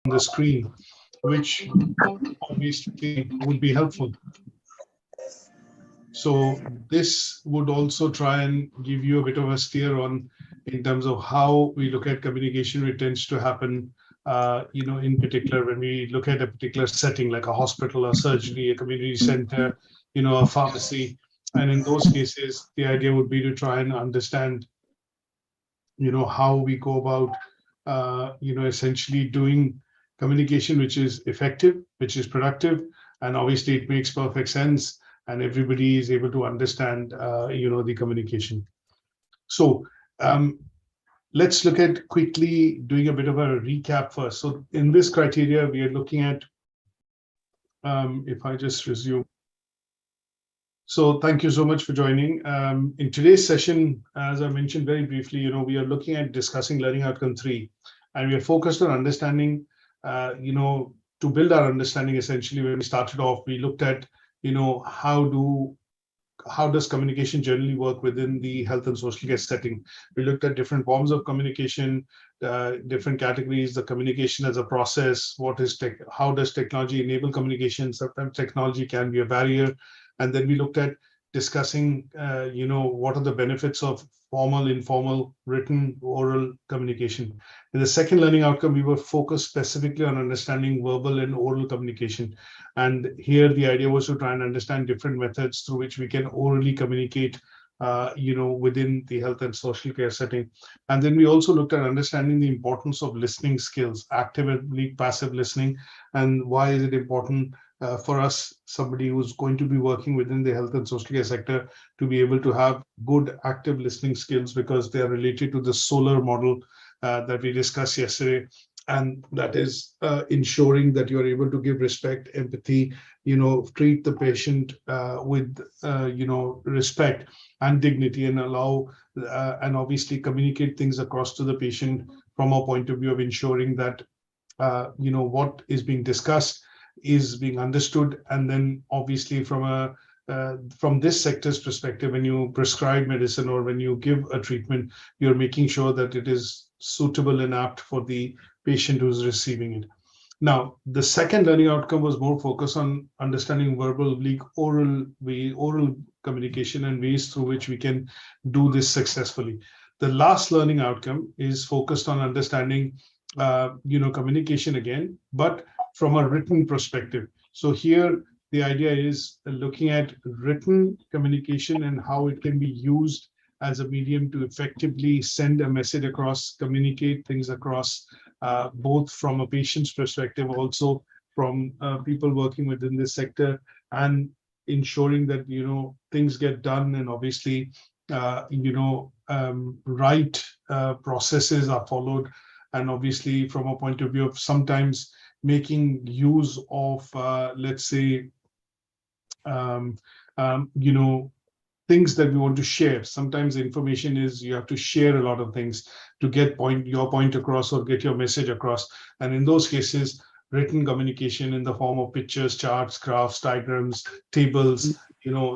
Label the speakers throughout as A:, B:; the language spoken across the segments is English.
A: the screen, which obviously would be helpful. So this would also try and give you a bit of a steer on in terms of how we look at communication, which tends to happen, in particular when we look at a particular setting like a hospital, a surgery, a community center, a pharmacy. And in those cases, the idea would be to try and understand, how we go about, essentially doing communication, which is effective, which is productive, and obviously it makes perfect sense, and everybody is able to understand, the communication. So let's look at quickly doing a bit of a recap first. So in this criteria, we are looking at, if I just resume. So thank you so much for joining. In today's session, as I mentioned very briefly, we are looking at discussing Learning Outcome 3, and we are focused on understanding, to build our understanding. Essentially, when we started off, we looked at, how does communication generally work within the health and social care setting. We looked at different forms of communication, different categories, the communication as a process, how does technology enable communication? Sometimes technology can be a barrier. And then we looked at discussing, what are the benefits of formal, informal, written, oral communication. In the second learning outcome, we were focused specifically on understanding verbal and oral communication. And here the idea was to try and understand different methods through which we can orally communicate, within the health and social care setting. And then we also looked at understanding the importance of listening skills, active and passive listening, and why is it important for us, somebody who's going to be working within the health and social care sector, to be able to have good active listening skills, because they are related to the SOLAR model that we discussed yesterday. And that is ensuring that you're able to give respect, empathy, treat the patient with, respect and dignity, and allow and obviously communicate things across to the patient from a point of view of ensuring that, what is being discussed is being understood. And then obviously from this sector's perspective, when you prescribe medicine or when you give a treatment, you're making sure that it is suitable and apt for the patient who's receiving it. Now, the second learning outcome was more focused on understanding verbal, oral communication and ways through which we can do this successfully. The last learning outcome is focused on understanding, communication again, but from a written perspective. So here, the idea is looking at written communication and how it can be used as a medium to effectively send a message across, communicate things across, both from a patient's perspective, also from people working within this sector, and ensuring that, things get done, and obviously, right processes are followed. And obviously, from a point of view of sometimes making use of, let's say, things that we want to share. Sometimes information is, you have to share a lot of things to get your point across or get your message across. And in those cases, written communication in the form of pictures, charts, graphs, diagrams, tables,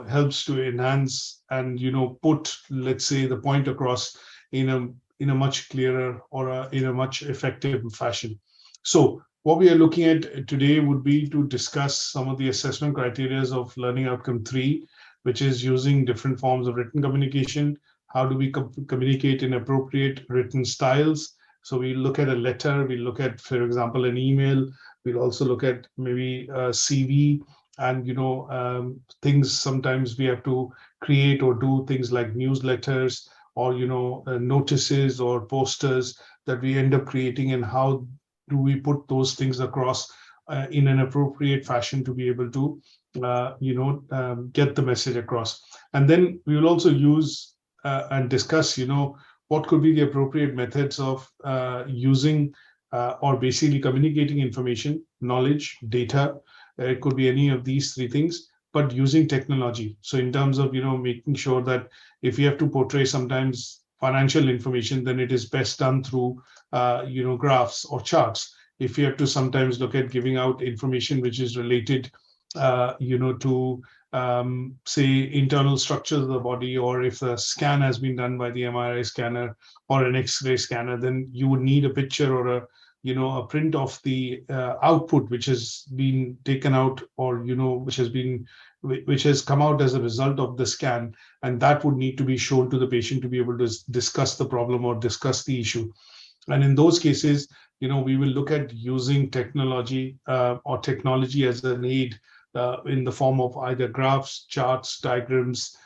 A: helps to enhance and, put, let's say, the point across in a much clearer or in a much effective fashion. So what we are looking at today would be to discuss some of the assessment criteria of Learning Outcome 3, which is using different forms of written communication. How do we communicate in appropriate written styles? So we look at a letter, we look at, for example, an email. We'll also look at maybe a CV, and things sometimes we have to create or do things like newsletters or notices or posters that we end up creating, and how do we put those things across in an appropriate fashion to be able to get the message across. And then we will also use and discuss what could be the appropriate methods of using or basically communicating information, knowledge, data. It could be any of these three things, but using technology. So in terms of making sure that if you have to portray sometimes financial information, then it is best done through graphs or charts. If you have to sometimes look at giving out information which is related to say internal structures of the body, or if a scan has been done by the MRI scanner or an X-ray scanner, then you would need a picture or a print of the output which has been taken out, or which has come out as a result of the scan, and that would need to be shown to the patient to be able to discuss the problem or discuss the issue. And in those cases, we will look at using technology or technology as an aid in the form of either graphs, charts, diagrams,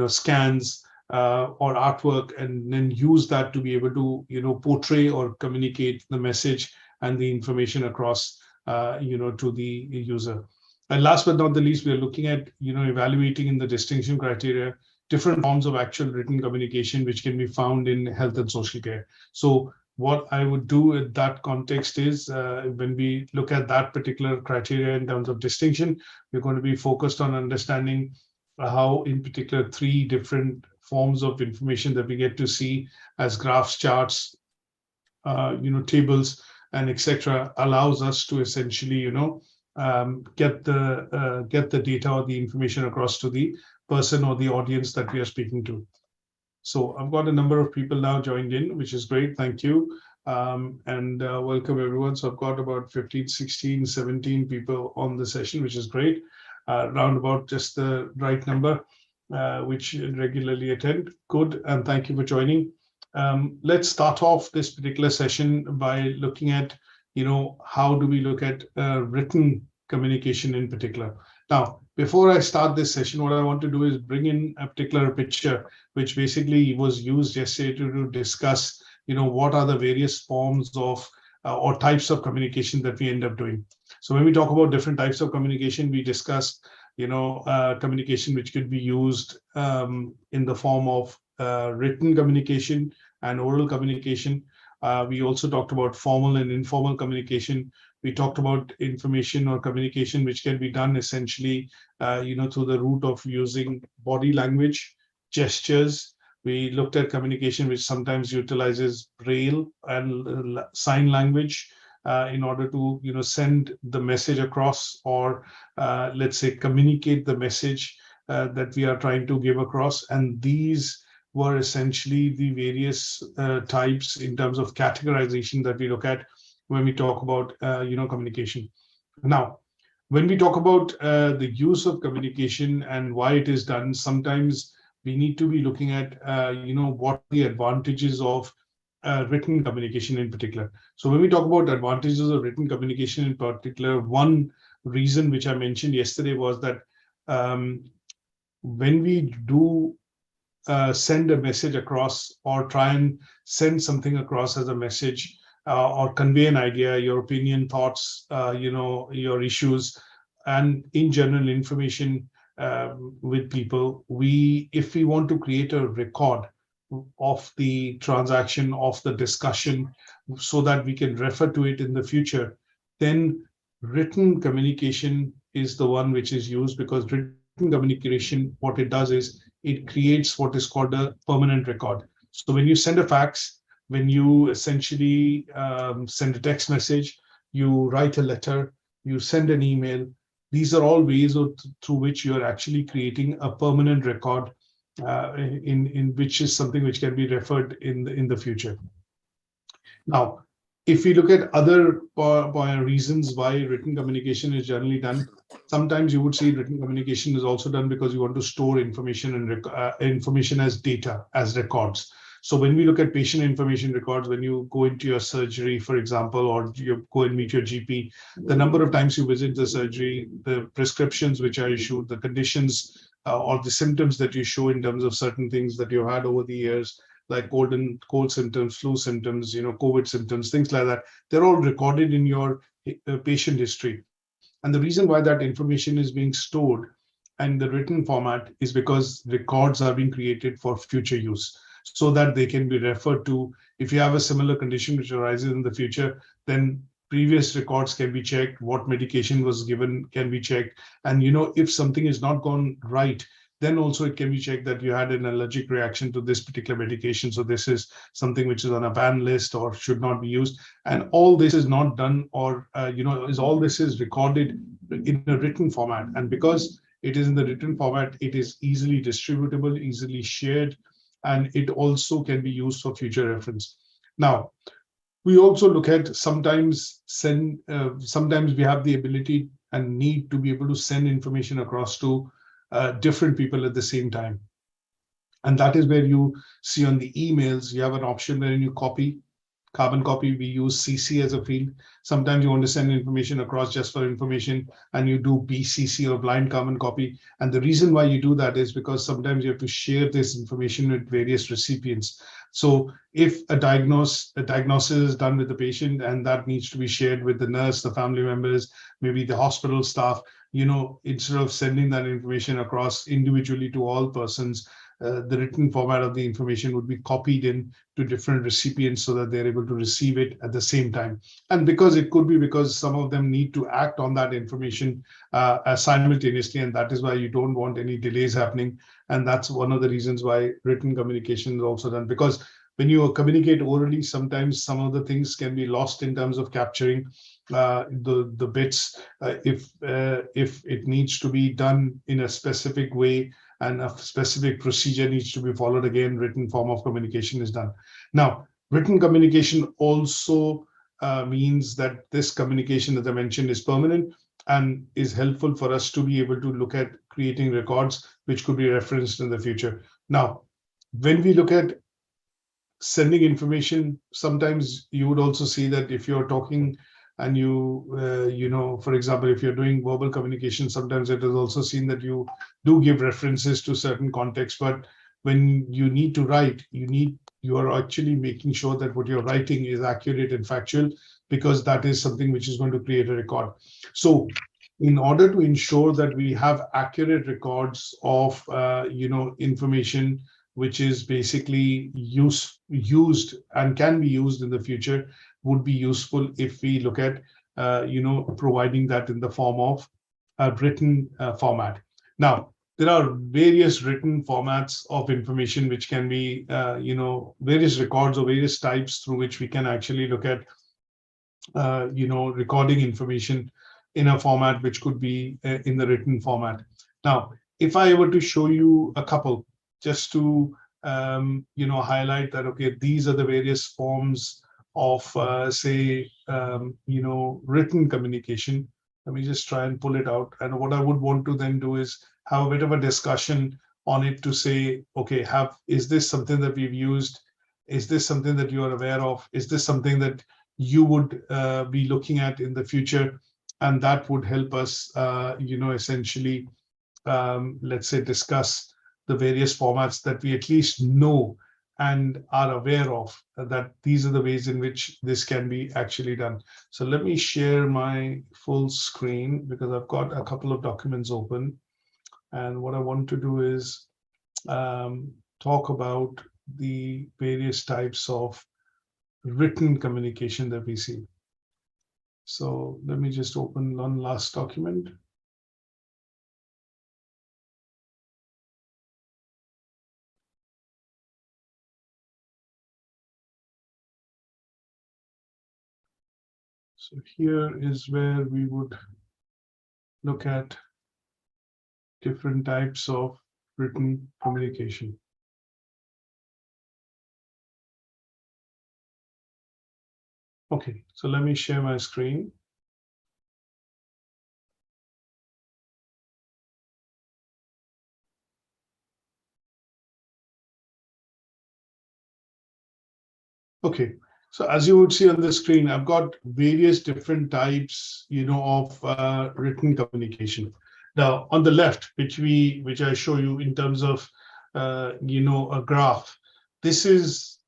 A: scans, or artwork, and then use that to be able to, portray or communicate the message and the information across, to the user. And last but not the least, we are looking at, evaluating in the distinction criteria different forms of actual written communication which can be found in health and social care. So what I would do in that context is, when we look at that particular criteria in terms of distinction, we're going to be focused on understanding how, in particular, 3 different forms of information that we get to see as graphs, charts, tables, and etc., allows us to essentially, get the data or the information across to the person or the audience that we are speaking to. So I've got a number of people now joined in, which is great. Thank you. And welcome everyone. So I've got about 15, 16, 17 people on the session, which is great. Round about just the right number, which regularly attend. Good, and thank you for joining. Let's start off this particular session by looking at, how do we look at written communication in particular. Now, before I start this session, what I want to do is bring in a particular picture, which basically was used yesterday to discuss, what are the various forms of or types of communication that we end up doing. So when we talk about different types of communication, we discussed, communication which could be used in the form of written communication and oral communication. We also talked about formal and informal communication. We talked about information or communication which can be done essentially, through the route of using body language, gestures. We looked at communication which sometimes utilizes Braille and sign language in order to, send the message across, or let's say communicate the message that we are trying to give across. And these were essentially the various types in terms of categorization that we look at when we talk about communication. Now, when we talk about the use of communication and why it is done, sometimes we need to be looking at what the advantages of written communication in particular. So when we talk about advantages of written communication in particular, one reason which I mentioned yesterday was that when we do send a message across, or try and send something across as a message, or convey an idea, your opinion, thoughts, your issues, and in general information with people, if we want to create a record of the transaction, of the discussion, so that we can refer to it in the future, then written communication is the one which is used, because written communication, what it does is it creates what is called a permanent record. So when you send a fax, when you essentially send a text message, you write a letter, you send an email, these are all ways through which you are actually creating a permanent record, in which is something which can be referred in the future. Now, if we look at other reasons why written communication is generally done, sometimes you would see written communication is also done because you want to store information and information as data, as records. So when we look at patient information records, when you go into your surgery, for example, or you go and meet your GP, the number of times you visit the surgery, the prescriptions which are issued, the conditions or the symptoms that you show in terms of certain things that you've had over the years, like cold symptoms, flu symptoms, COVID symptoms, things like that, they're all recorded in your patient history. And the reason why that information is being stored in the written format is because records are being created for future use, so that they can be referred to. If you have a similar condition which arises in the future, then previous records can be checked, what medication was given can be checked. And if something is not gone right, then also it can be checked that you had an allergic reaction to this particular medication. So this is something which is on a ban list or should not be used. And all this is not done, or all this is recorded in a written format. And because it is in the written format, it is easily distributable, easily shared, and it also can be used for future reference. Now, We also look at sometimes sometimes we have the ability and need to be able to send information across to different people at the same time. And that is where you see on the emails, you have an option wherein you carbon copy. We use CC as a field. Sometimes you want to send information across just for information, and you do BCC or blind carbon copy. And the reason why you do that is because sometimes you have to share this information with various recipients. So if a diagnosis is done with the patient and that needs to be shared with the nurse, the family members, maybe the hospital staff, instead of sending that information across individually to all persons, the written format of the information would be copied in to different recipients so that they're able to receive it at the same time. And because it could be because some of them need to act on that information simultaneously, and that is why you don't want any delays happening. And that's one of the reasons why written communication is also done, because when you communicate orally, sometimes some of the things can be lost in terms of capturing the bits if it needs to be done in a specific way and a specific procedure needs to be followed. Again, written form of communication is done. Now, written communication also means that this communication, as I mentioned, is permanent and is helpful for us to be able to look at creating records which could be referenced in the future. Now, when we look at sending information, sometimes you would also see that if you're talking and for example, if you're doing verbal communication, sometimes it is also seen that you do give references to certain contexts. But when you need to write, you are actually making sure that what you're writing is accurate and factual, because that is something which is going to create a record. So in order to ensure that we have accurate records of information which is basically used and can be used in the future, would be useful if we look at providing that in the form of a written format. Now, there are various written formats of information which can be various records or various types through which we can actually look at recording information in a format which could be in the written format. Now, if I were to show you a couple, just to highlight that, okay, these are the various forms of written communication. Let me just try and pull it out. And what I would want to then do is have a bit of a discussion on it to say, okay, is this something that we've used? Is this something that you are aware of? Is this something that you would be looking at in the future? And that would help us, essentially, let's say, discuss the various formats that we at least know and are aware of, that these are the ways in which this can be actually done. So let me share my full screen because I've got a couple of documents open. And what I want to do is talk about the various types of written communication that we see. So let me just open one last document. So here is where we would look at different types of written communication. Okay, so let me share my screen. Okay, so as you would see on the screen, I've got various different types, of written communication. Now, on the left, which I show you in terms of, a graph, this is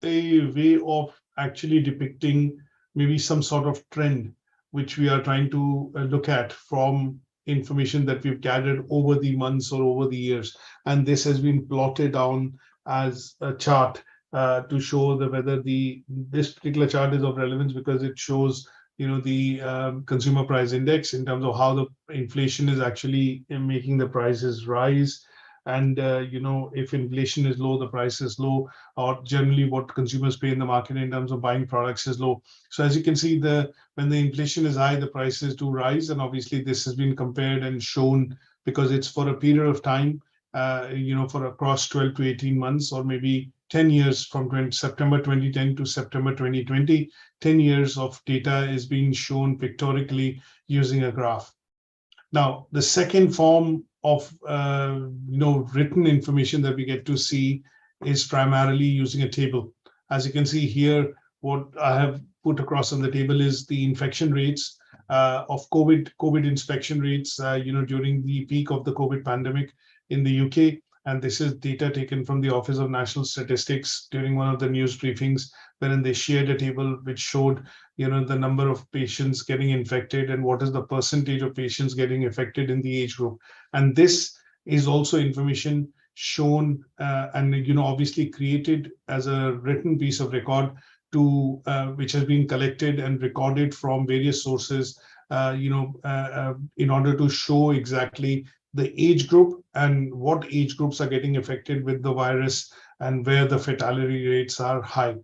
A: a way of actually depicting maybe some sort of trend, which we are trying to look at from information that we've gathered over the months or over the years. And this has been plotted down as a chart to show whether this particular chart is of relevance because it shows the consumer price index in terms of how the inflation is actually making the prices rise. And if inflation is low, the price is low, or generally what consumers pay in the market in terms of buying products is low. So as you can see, when the inflation is high, the prices do rise. And obviously this has been compared and shown because it's for a period of time, for across 12 to 18 months or maybe 10 years from September 2010 to September 2020, 10 years of data is being shown pictorically using a graph. Now, the second form of written information that we get to see is primarily using a table. As you can see here, what I have put across on the table is the infection rates of COVID inspection rates, during the peak of the COVID pandemic in the UK. And this is data taken from the Office of National Statistics during one of the news briefings, wherein they shared a table which showed, the number of patients getting infected and what is the percentage of patients getting affected in the age group. And this is also information shown and, obviously created as a written piece of record to which has been collected and recorded from various sources, in order to show exactly the age group and what age groups are getting affected with the virus and where the fatality rates are high.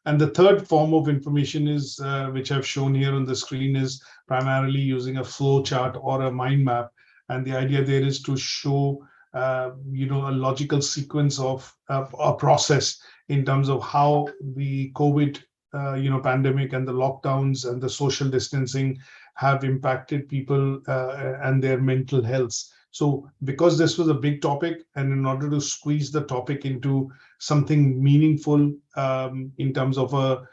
A: And the third form of information is, which I've shown here on the screen, is primarily using a flow chart or a mind map. And the idea there is to show, a logical sequence of a process in terms of how the COVID, pandemic and the lockdowns and the social distancing have impacted people and their mental health. So because this was a big topic, and in order to squeeze the topic into something meaningful in terms of a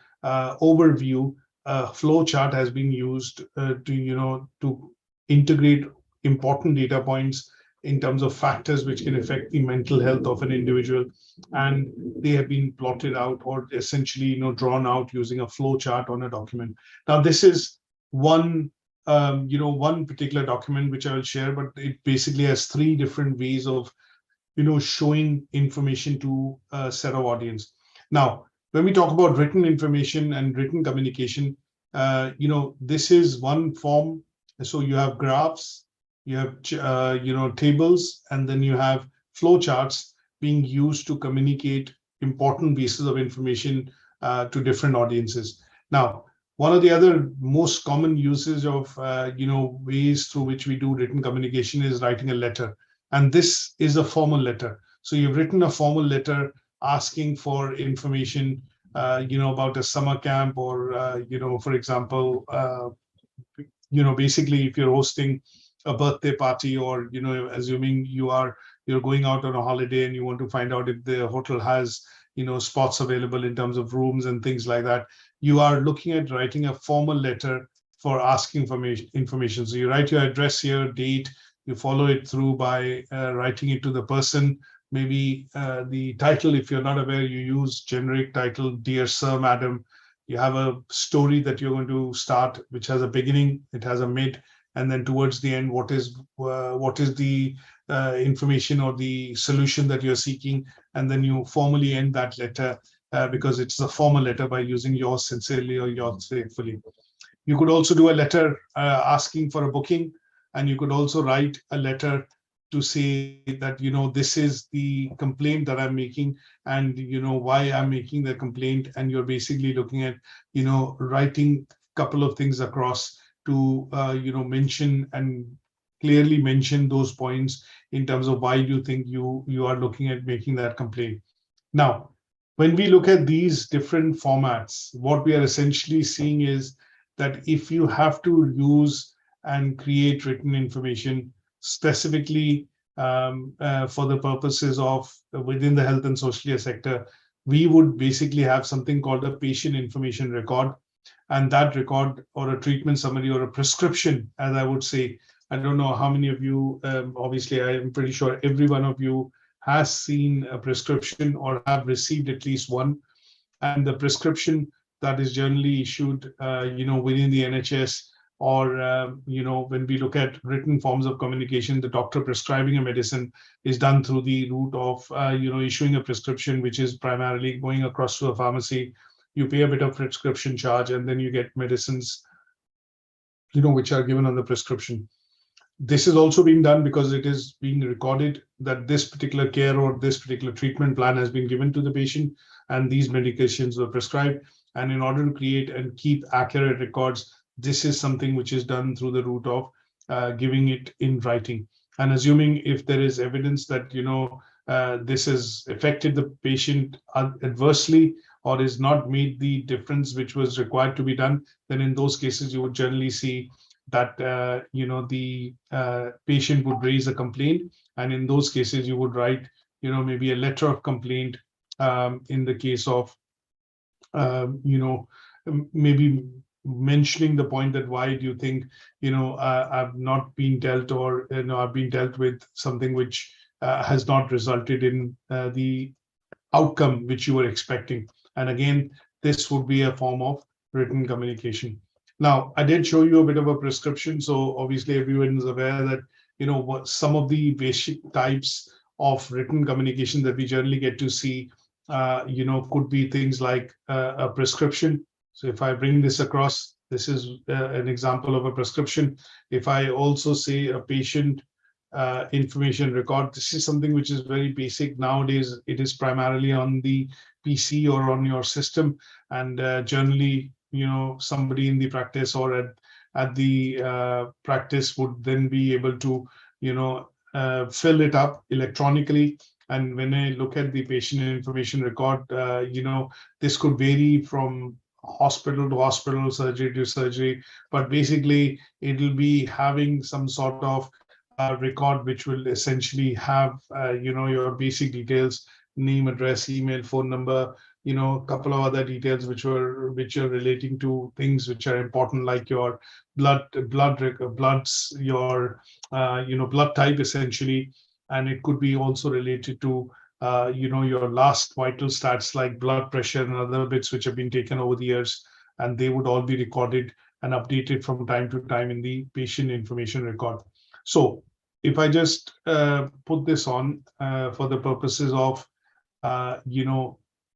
A: overview, a flow chart has been used to integrate important data points in terms of factors which can affect the mental health of an individual, and they have been plotted out or essentially drawn out using a flow chart on a document. Now this is one particular document which I will share, but it basically has three different ways of showing information to a set of audience. Now when we talk about written information and written communication, this is one form. So you have graphs, you have tables, and then you have flow charts being used to communicate important pieces of information to different audiences. Now, one of the other most common uses of ways through which we do written communication is writing a letter, and this is a formal letter. So you've written a formal letter asking for information, about a summer camp, or for example, basically if you're hosting a birthday party, or assuming you're going out on a holiday and you want to find out if the hotel has spots available in terms of rooms and things like that, you are looking at writing a formal letter for asking for information. So you write your address here, date, you follow it through by writing it to the person. Maybe the title, if you're not aware, you use generic title, Dear Sir, Madam. You have a story that you're going to start, which has a beginning, it has a mid, and then towards the end, what is the information or the solution that you're seeking, and then you formally end that letter because it's a formal letter by using yours sincerely or yours faithfully. You could also do a letter asking for a booking, and you could also write a letter to say that this is the complaint that I'm making, and why I'm making the complaint, and you're basically looking at writing a couple of things across to mention and clearly mention those points in terms of why you think you are looking at making that complaint. Now, when we look at these different formats, what we are essentially seeing is that if you have to use and create written information specifically for the purposes of within the health and social care sector, we would basically have something called a patient information record. And that record, or a treatment summary, or a prescription, as I would say, I don't know how many of you, obviously I'm pretty sure every one of you has seen a prescription or have received at least one. And the prescription that is generally issued, within the NHS, or, when we look at written forms of communication, the doctor prescribing a medicine is done through the route of, issuing a prescription, which is primarily going across to a pharmacy. You pay a bit of prescription charge, and then you get medicines, which are given on the prescription. This is also being done because it is being recorded that this particular care or this particular treatment plan has been given to the patient, and these medications were prescribed. And in order to create and keep accurate records, this is something which is done through the route of giving it in writing. And assuming if there is evidence that, this has affected the patient adversely or is not made the difference which was required to be done, then in those cases you would generally see that the patient would raise a complaint, and in those cases you would write maybe a letter of complaint in the case of maybe mentioning the point that why do you think I've not been dealt, or I've been dealt with something which has not resulted in the outcome which you were expecting. And again, this would be a form of written communication. Now, I did show you a bit of a prescription, so obviously everyone is aware that what some of the basic types of written communication that we generally get to see could be things like a prescription. So if I bring this across, this is an example of a prescription. If I also say a patient information record, this is something which is very basic. Nowadays, it is primarily on the PC or on your system, and generally, somebody in the practice or at the practice would then be able to, fill it up electronically. And when I look at the patient information record, this could vary from hospital to hospital, surgery to surgery, but basically it'll be having some sort of record which will essentially have, your basic details, name, address, email, phone number, a couple of other details which are relating to things which are important, like your bloods, your blood type essentially. And it could be also related to your last vital stats like blood pressure and other bits which have been taken over the years, and they would all be recorded and updated from time to time in the patient information record. So if I just put this on for the purposes of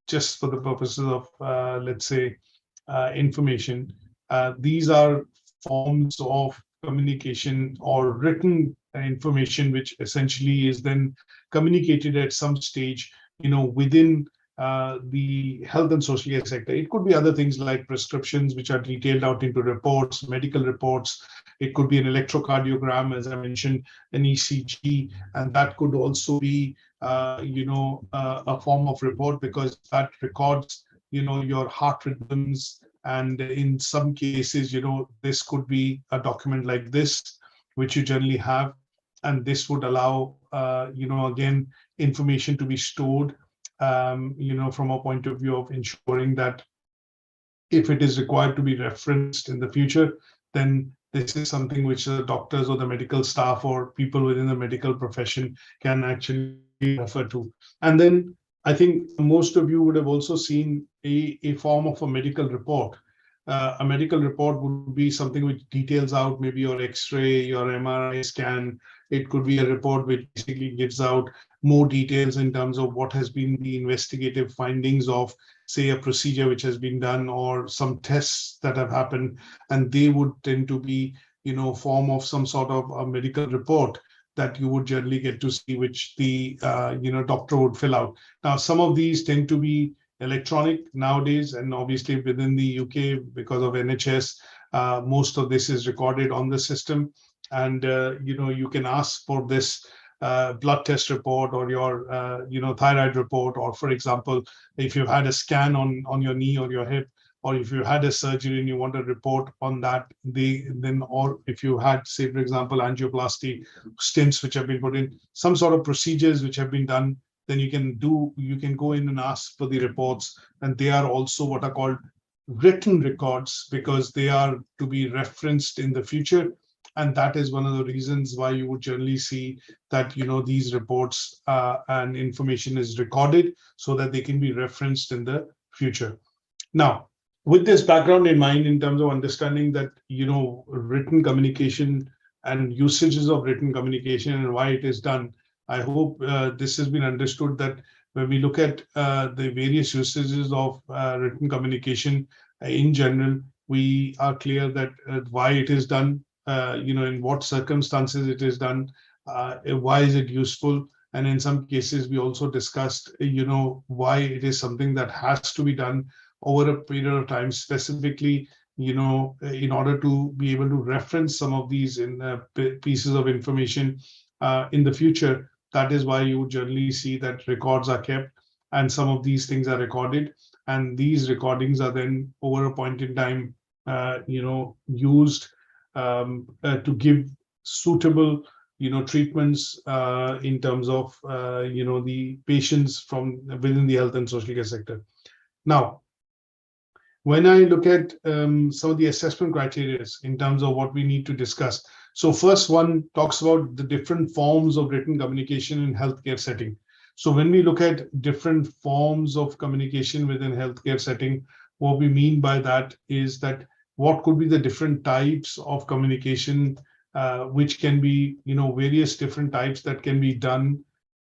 A: just for the purposes of let's say information, these are forms of communication or written information which essentially is then communicated at some stage within the health and social care sector. It could be other things like prescriptions which are detailed out into reports, medical reports. It could be an electrocardiogram, as I mentioned, an ECG, and that could also be a form of report, because that records your heart rhythms. And in some cases, this could be a document like this, which you generally have. And this would allow, again, information to be stored, from a point of view of ensuring that if it is required to be referenced in the future, then this is something which the doctors or the medical staff or people within the medical profession can actually refer to. And then I think most of you would have also seen a form of a medical report. A medical report would be something which details out maybe your X-ray, your MRI scan. It could be a report which basically gives out more details in terms of what has been the investigative findings of, say, a procedure which has been done or some tests that have happened, and they would tend to be, form of some sort of a medical report that you would generally get to see, which the doctor would fill out. Now, some of these tend to be electronic nowadays, and obviously within the UK, because of NHS, most of this is recorded on the system. And you can ask for this blood test report or your thyroid report, or for example, if you had a scan on your knee or your hip, or if you had a surgery and you want a report on that, or if you had, say, for example, angioplasty, stents which have been put in, some sort of procedures which have been done, then you can go in and ask for the reports, and they are also what are called written records, because they are to be referenced in the future. And that is one of the reasons why you would generally see that these reports and information is recorded so that they can be referenced in the future. Now, with this background in mind, in terms of understanding that written communication and usages of written communication and why it is done, I hope this has been understood, that when we look at the various usages of written communication in general, we are clear that why it is done, in what circumstances it is done, why is it useful, and in some cases we also discussed, why it is something that has to be done over a period of time, specifically, in order to be able to reference some of these in pieces of information in the future, That is why you generally see that records are kept, and some of these things are recorded, and these recordings are then over a point in time, used to give suitable, treatments in terms of, the patients from within the health and social care sector. Now, when I look at some of the assessment criteria in terms of what we need to discuss. So first one talks about the different forms of written communication in healthcare setting. So when we look at different forms of communication within healthcare setting, what we mean by that is that what could be the different types of communication, which can be, various different types that can be done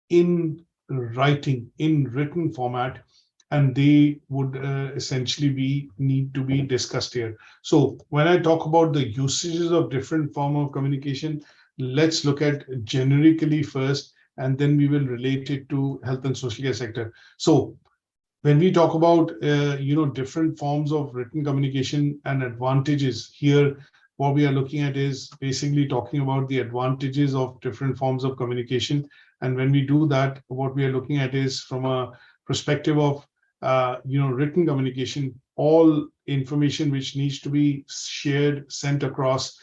A: in writing, in written format, and they would essentially need to be discussed here. So when I talk about the usages of different form of communication, let's look at generically first, and then we will relate it to health and social care sector. So when we talk about different forms of written communication and advantages, here what we are looking at is basically talking about the advantages of different forms of communication. And when we do that, what we are looking at is from a perspective of written communication, all information which needs to be shared, sent across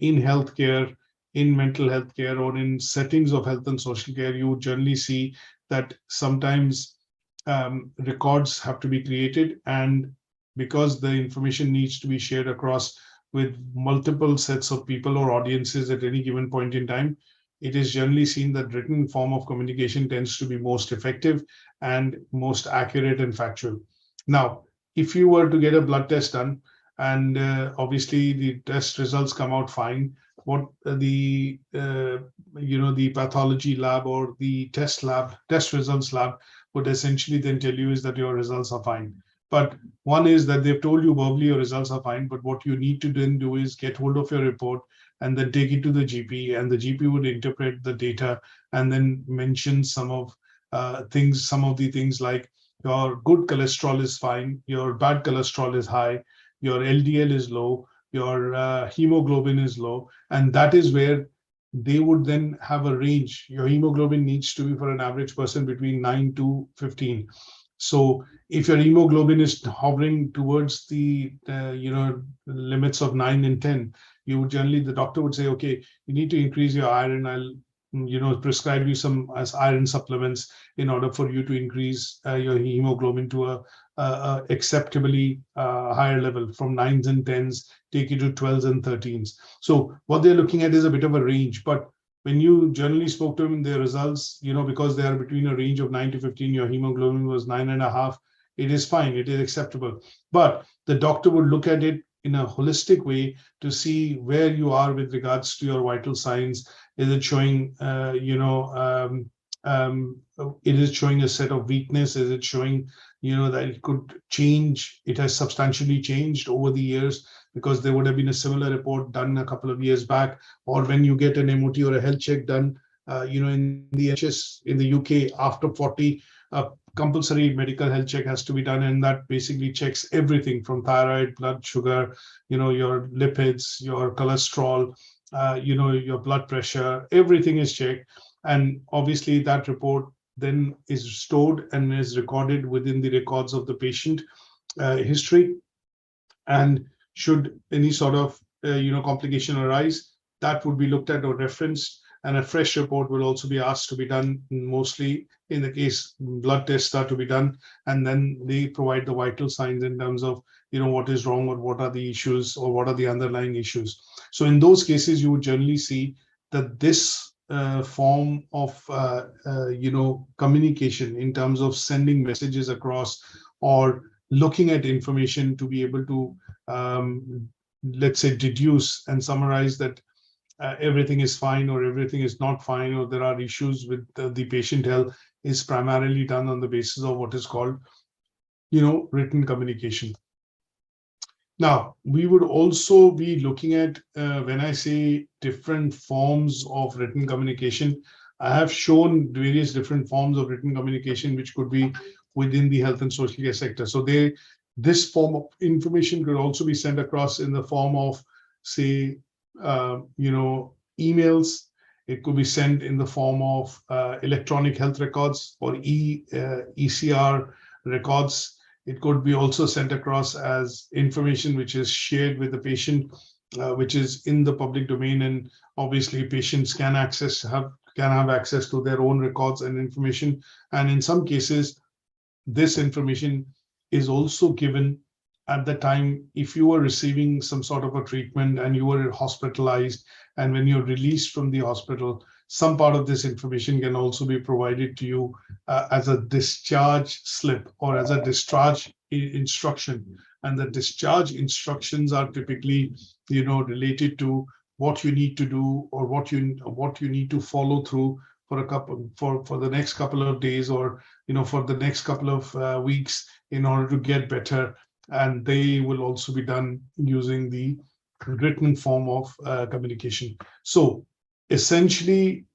A: in healthcare, in mental health care, or in settings of health and social care, you generally see that sometimes records have to be created, and because the information needs to be shared across with multiple sets of people or audiences at any given point in time, it is generally seen that written form of communication tends to be most effective and most accurate and factual. Now, if you were to get a blood test done, and obviously the test results come out fine, what the the pathology lab or the test results lab would essentially then tell you is that your results are fine. But one is that they've told you verbally your results are fine, but what you need to then do is get hold of your report and then take it to the GP, and the GP would interpret the data and then mention some of the things like your good cholesterol is fine, your bad cholesterol is high, your LDL is low, your hemoglobin is low, and that is where they would then have a range. Your hemoglobin needs to be, for an average person, between 9 to 15. So if your hemoglobin is hovering towards the limits of 9 and 10, you would generally, the doctor would say, okay, you need to increase your iron. I'll prescribe you some as iron supplements in order for you to increase your hemoglobin to a acceptably higher level. From 9s and 10s, take it to 12s and 13s. So what they're looking at is a bit of a range, but when you generally spoke to them, their results, because they are between a range of 9 to 15, your hemoglobin was 9.5, it is fine, it is acceptable. But the doctor would look at it in a holistic way to see where you are with regards to your vital signs. Is it showing, it is showing a set of weakness? Is it showing, that it could change? It has substantially changed over the years, because there would have been a similar report done a couple of years back, or when you get an MOT or a health check done, in the NHS in the UK, after 40, compulsory medical health check has to be done, and that basically checks everything from thyroid, blood sugar, your lipids, your cholesterol, your blood pressure, everything is checked. And obviously that report then is stored and is recorded within the records of the patient history. And should any sort of complication arise, that would be looked at or referenced, and a fresh report will also be asked to be done. Mostly in the case blood tests are to be done, and then they provide the vital signs in terms of what is wrong, or what are the issues, or what are the underlying issues. So in those cases, you would generally see that this form of communication in terms of sending messages across, or looking at information to be able to let's say deduce and summarize that everything is fine or everything is not fine, or there are issues with the patient health, is primarily done on the basis of what is called written communication. Now, we would also be looking at, when I say different forms of written communication, I have shown various different forms of written communication which could be within the health and social care sector. So this form of information could also be sent across in the form of, say, emails. It could be sent in the form of electronic health records or ECR records. It could be also sent across as information which is shared with the patient, which is in the public domain, and obviously patients can have access to their own records and information. And in some cases, this information is also given at the time if you are receiving some sort of a treatment and you were hospitalized, and when you're released from the hospital, some part of this information can also be provided to you as a discharge slip or as a discharge instruction. And the discharge instructions are typically, related to what you need to do or what you need to follow through for the next couple of days, or for the next couple of weeks, in order to get better. And they will also be done using the written form of communication. So essentially,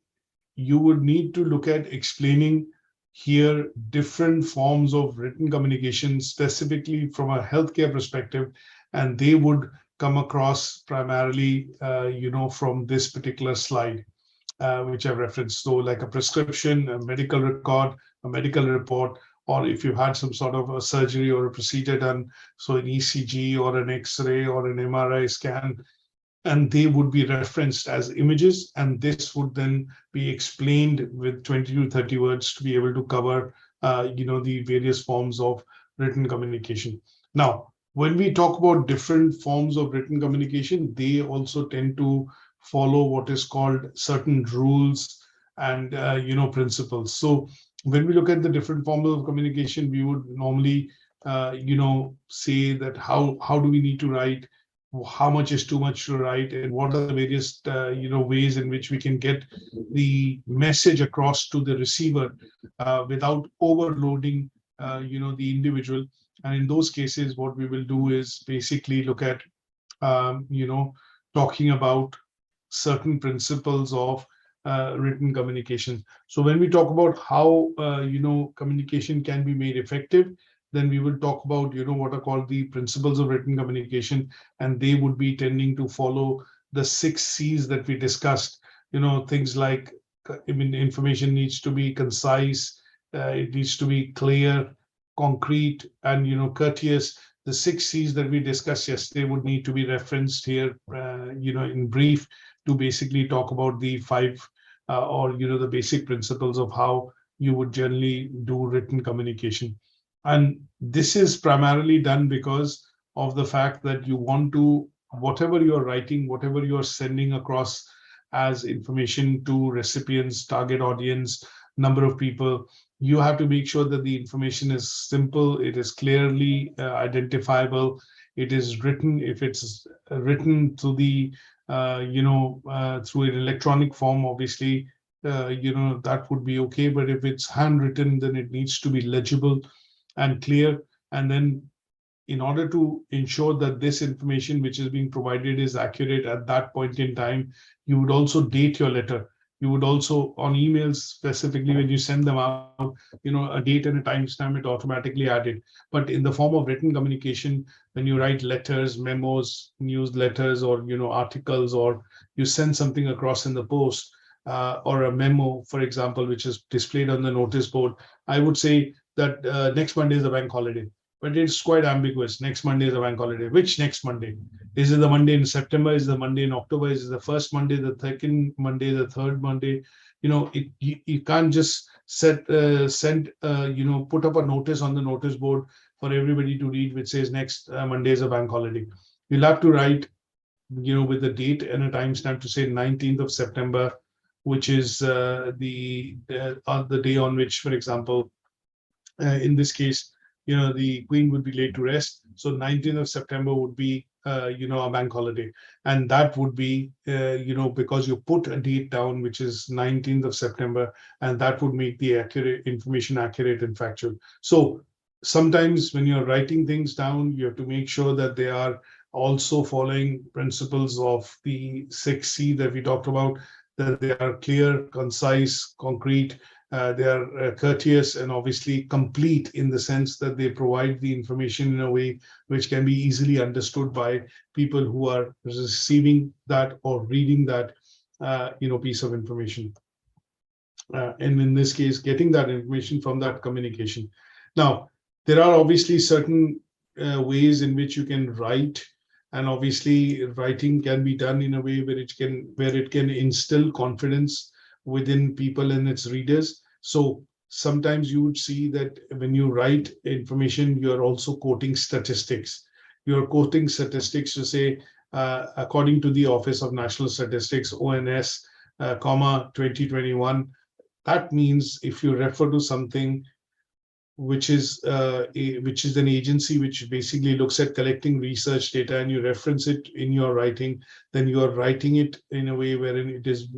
A: you would need to look at explaining here different forms of written communication, specifically from a healthcare perspective, and they would come across primarily, from this particular slide, which I referenced. So like a prescription, a medical record, a medical report, or if you had some sort of a surgery or a procedure done, so an ECG or an X-ray or an MRI scan, and they would be referenced as images, and this would then be explained with 20 to 30 words to be able to cover, the various forms of written communication. Now, when we talk about different forms of written communication, they also tend to follow what is called certain rules and principles. So when we look at the different forms of communication, we would normally say that how do we need to write, how much is too much to write, and what are the various ways in which we can get the message across to the receiver without overloading the individual. And in those cases, what we will do is basically look at talking about certain principles of written communication. So when we talk about how communication can be made effective, then we will talk about what are called the principles of written communication, and they would be tending to follow the 6 C's that we discussed. Things like, information needs to be concise, it needs to be clear, concrete, and courteous. The 6 C's that we discussed yesterday would need to be referenced here, in brief, to basically talk about the 5 or the basic principles of how you would generally do written communication. And this is primarily done because of the fact that you want to, whatever you're writing, whatever you're sending across as information to recipients, target audience, number of people, you have to make sure that the information is simple, it is clearly identifiable, it is written. If it's written through the through an electronic form, obviously that would be okay. But if it's handwritten, then it needs to be legible and clear. And then in order to ensure that this information which is being provided is accurate at that point in time, you would also date your letter. You would also, on emails specifically, when you send them out, a date and a timestamp, it automatically added. But in the form of written communication, when you write letters, memos, newsletters, or articles, or you send something across in the post, or a memo, for example, which is displayed on the notice board, I would say that next Monday is a bank holiday. But it's quite ambiguous. Next Monday is a bank holiday. Which next Monday? Is it the Monday in September? Is it the Monday in October? Is it the first Monday, the second Monday, the third Monday? You can't just put up a notice on the notice board for everybody to read, which says next Monday is a bank holiday. You'll have to write, with the date and a timestamp to say 19th of September, which is the day on which, for example, in this case, the Queen would be laid to rest. So 19th of September would be, a bank holiday. And that would be, because you put a date down, which is 19th of September, and that would make the information accurate and factual. So sometimes when you're writing things down, you have to make sure that they are also following principles of the 6C that we talked about, that they are clear, concise, concrete, they are courteous, and obviously complete in the sense that they provide the information in a way which can be easily understood by people who are receiving that or reading that. piece of information. And in this case, getting that information from that communication. Now, there are obviously certain ways in which you can write, and obviously writing can be done in a way where it can instill confidence within people and its readers. So sometimes you would see that when you write information, you're also quoting statistics. You're quoting statistics to say, according to the Office of National Statistics, ONS, 2021. That means if you refer to something which is an agency which basically looks at collecting research data, and you reference it in your writing, then you are writing it in a way wherein it is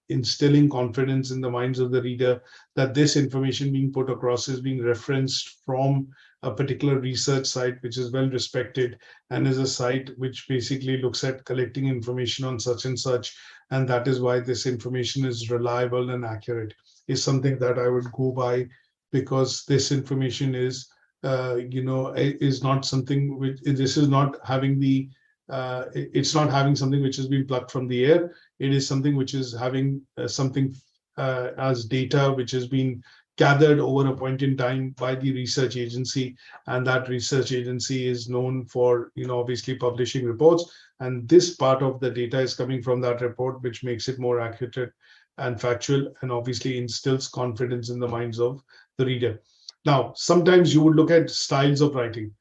A: instilling confidence in the minds of the reader that this information being put across is being referenced from a particular research site which is well respected and is a site which basically looks at collecting information on such and such, and that is why this information is reliable and accurate, is something that I would go by, because this information is is not something which, this is not having the it's not having something which has been plucked from the air. It is something which is having something as data which has been gathered over a point in time by the research agency, and that research agency is known for obviously publishing reports, and this part of the data is coming from that report, which makes it more accurate and factual, and obviously instills confidence in the minds of the reader. Now, sometimes you would look at styles of writing,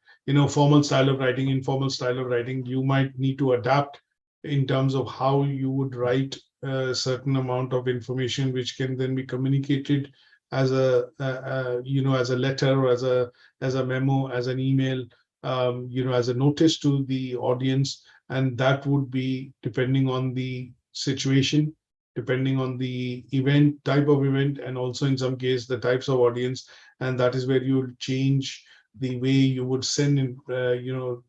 A: formal style of writing, informal style of writing. You might need to adapt in terms of how you would write a certain amount of information, which can then be communicated as a as a letter, or as a memo, as an email, as a notice to the audience, and that would be depending on the situation, depending on the event, type of event, and also in some case the types of audience, and that is where you will change the way you would send in,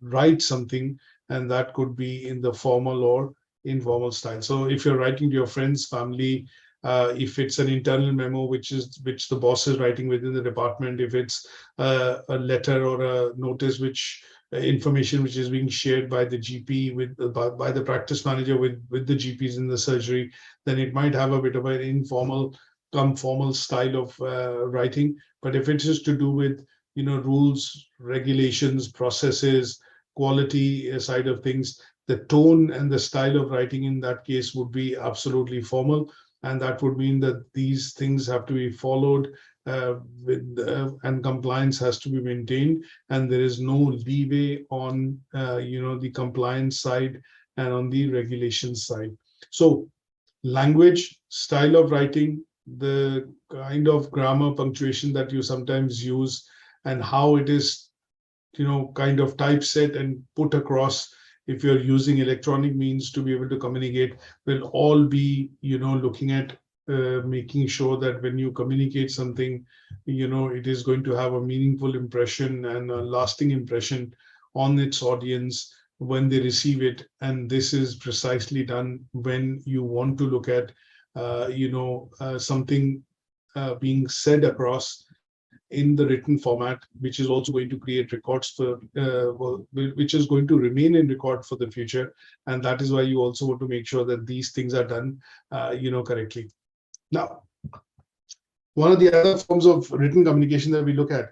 A: write something, and that could be in the formal or informal style. So if you're writing to your friends, family, if it's an internal memo which the boss is writing within the department, if it's a letter or a notice information which is being shared by the GP by the practice manager with the GPs in the surgery, then it might have a bit of an informal come formal style of writing. But if it is to do with rules, regulations, processes, quality side of things, the tone and the style of writing in that case would be absolutely formal, and that would mean that these things have to be followed and compliance has to be maintained, and there is no leeway on the compliance side and on the regulation side. So language, style of writing, the kind of grammar, punctuation that you sometimes use, and how it is kind of typeset and put across if you're using electronic means to be able to communicate, will all be looking at making sure that when you communicate something, it is going to have a meaningful impression and a lasting impression on its audience when they receive it. And this is precisely done when you want to look at something being said across in the written format, which is also going to create records for, which is going to remain in record for the future. And that is why you also want to make sure that these things are done, correctly. Now, one of the other forms of written communication that we look at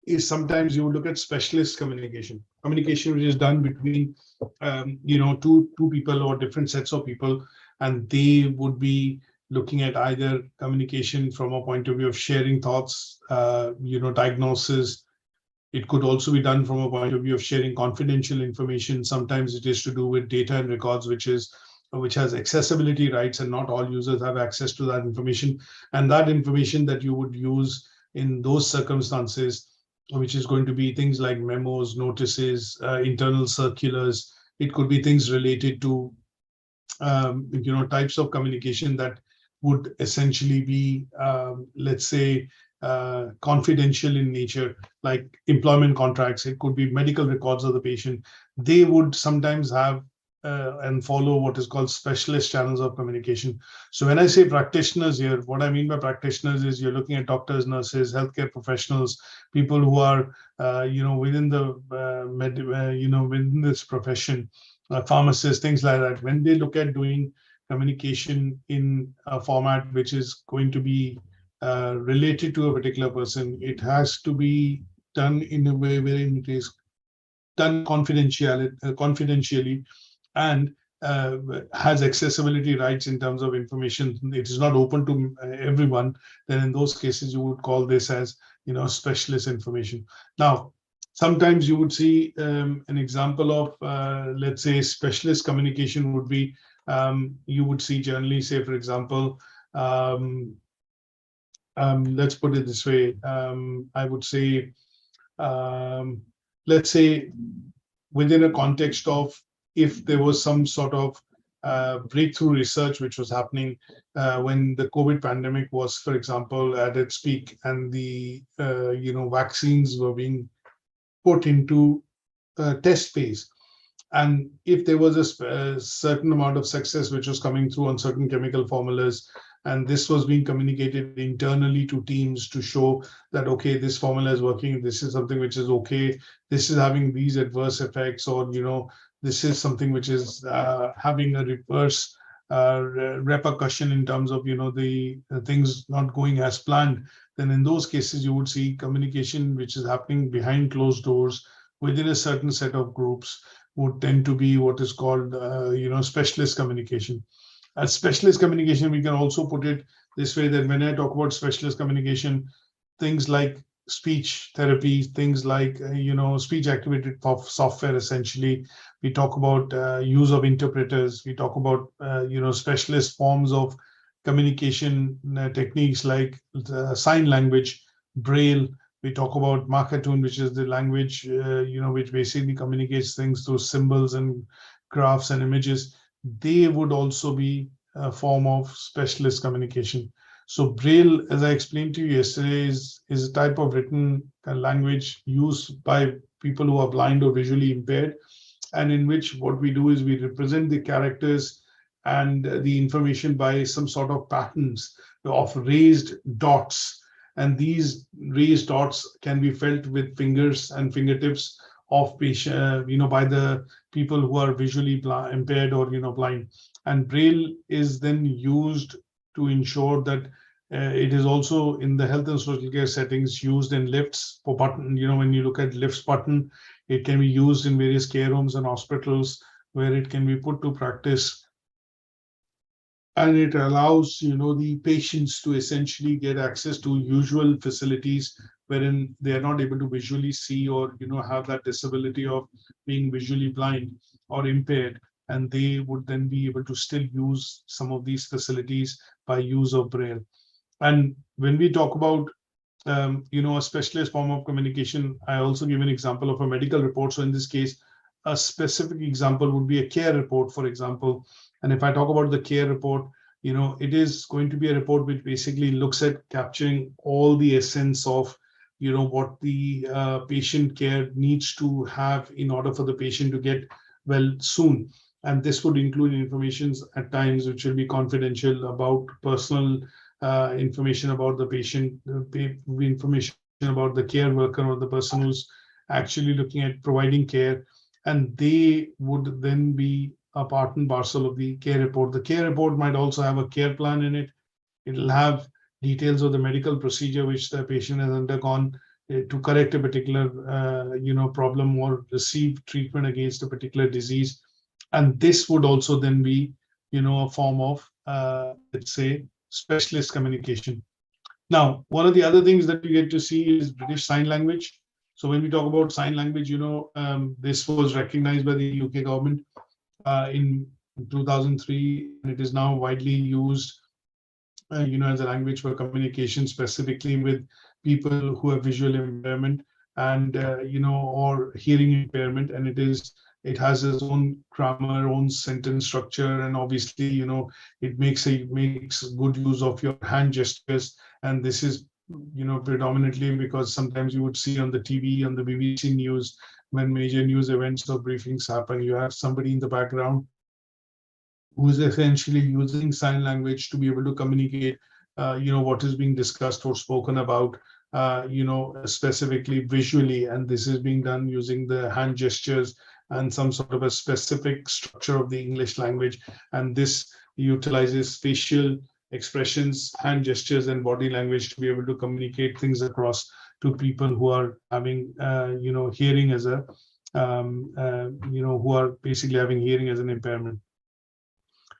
A: is sometimes you look at specialist communication which is done between, two people or different sets of people, and they would be looking at either communication from a point of view of sharing thoughts, diagnosis. It could also be done from a point of view of sharing confidential information. Sometimes it is to do with data and records, which has accessibility rights, and not all users have access to that information. And that information that you would use in those circumstances, which is going to be things like memos, notices, internal circulars. It could be things related to types of communication that would essentially be, let's say, confidential in nature, like employment contracts. It could be medical records of the patient. They would sometimes have and follow what is called specialist channels of communication. So when I say practitioners here, what I mean by practitioners is you're looking at doctors, nurses, healthcare professionals, people who are, within the within this profession, pharmacists, things like that. When they look at doing communication in a format which is going to be related to a particular person. It has to be done in a way wherein it is done confidentially and has accessibility rights in terms of information. It is not open to everyone. Then in those cases, you would call this as, specialist information. Now, sometimes you would see an example of, let's say, specialist communication would be, you would see generally, say, for example, let's put it this way. I would say, let's say, within a context of if there was some sort of breakthrough research which was happening when the COVID pandemic was, for example, at its peak, and the vaccines were being put into test phase. And if there was a certain amount of success which was coming through on certain chemical formulas, and this was being communicated internally to teams to show that, okay, this formula is working, this is something which is okay, this is having these adverse effects, or, this is something which is having a reverse repercussion in terms of, the things not going as planned, then in those cases, you would see communication which is happening behind closed doors within a certain set of groups would tend to be what is called, specialist communication. As specialist communication, we can also put it this way, that when I talk about specialist communication, things like speech therapy, things like, speech activated software, essentially, we talk about use of interpreters, we talk about, specialist forms of communication techniques like sign language, Braille. We talk about Markatoon, which is the language, which basically communicates things through symbols and graphs and images. They would also be a form of specialist communication. So Braille, as I explained to you yesterday, is a type of written language used by people who are blind or visually impaired, and in which what we do is we represent the characters and the information by some sort of patterns of raised dots. And these raised dots can be felt with fingers and fingertips of patient, by the people who are visually impaired or, blind. And Braille is then used to ensure that it is also in the health and social care settings used in lifts for button. When you look at lifts button, it can be used in various care homes and hospitals where it can be put to practice. And it allows, the patients to essentially get access to usual facilities wherein they are not able to visually see or, have that disability of being visually blind or impaired. And they would then be able to still use some of these facilities by use of Braille. And when we talk about, a specialist form of communication, I also give an example of a medical report. So in this case, a specific example would be a care report, for example. And if I talk about the care report, it is going to be a report which basically looks at capturing all the essence of, what the patient care needs to have in order for the patient to get well soon. And this would include information at times which will be confidential about personal information about the patient, information about the care worker or the person who's actually looking at providing care. And they would then be a part and parcel of the care report. The care report might also have a care plan in it. It'll have details of the medical procedure which the patient has undergone to correct a particular problem or receive treatment against a particular disease. And this would also then be, a form of, let's say, specialist communication. Now, one of the other things that you get to see is British Sign Language. So when we talk about sign language, this was recognized by the UK government in 2003, and it is now widely used, as a language for communication, specifically with people who have visual impairment and, or hearing impairment. And it has its own grammar, own sentence structure, and obviously, it makes good use of your hand gestures. And this is, predominantly because sometimes you would see on the TV, on the BBC News, when major news events or briefings happen, you have somebody in the background who is essentially using sign language to be able to communicate, what is being discussed or spoken about, specifically visually. And this is being done using the hand gestures and some sort of a specific structure of the English language. And this utilizes facial expressions, hand gestures, and body language to be able to communicate things across to people who are having, hearing as a, who are basically having hearing as an impairment.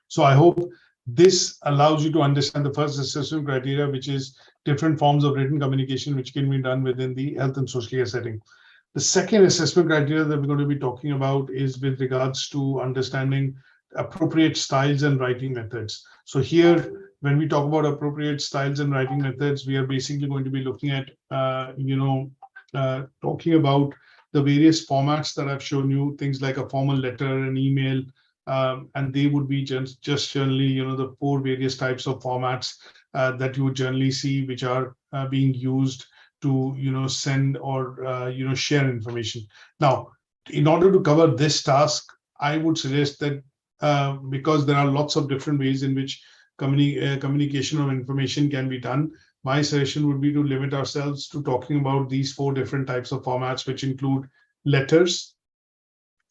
A: So I hope this allows you to understand the first assessment criteria, which is different forms of written communication, which can be done within the health and social care setting. The second assessment criteria that we're going to be talking about is with regards to understanding appropriate styles and writing methods. So here, when we talk about appropriate styles and writing methods, we are basically going to be looking at, talking about the various formats that I've shown you, things like a formal letter, an email, and they would be just generally, the 4 various types of formats that you would generally see, which are being used to, send or, share information. Now, in order to cover this task, I would suggest that because there are lots of different ways in which communication of information can be done, my suggestion would be to limit ourselves to talking about these 4 different types of formats, which include letters,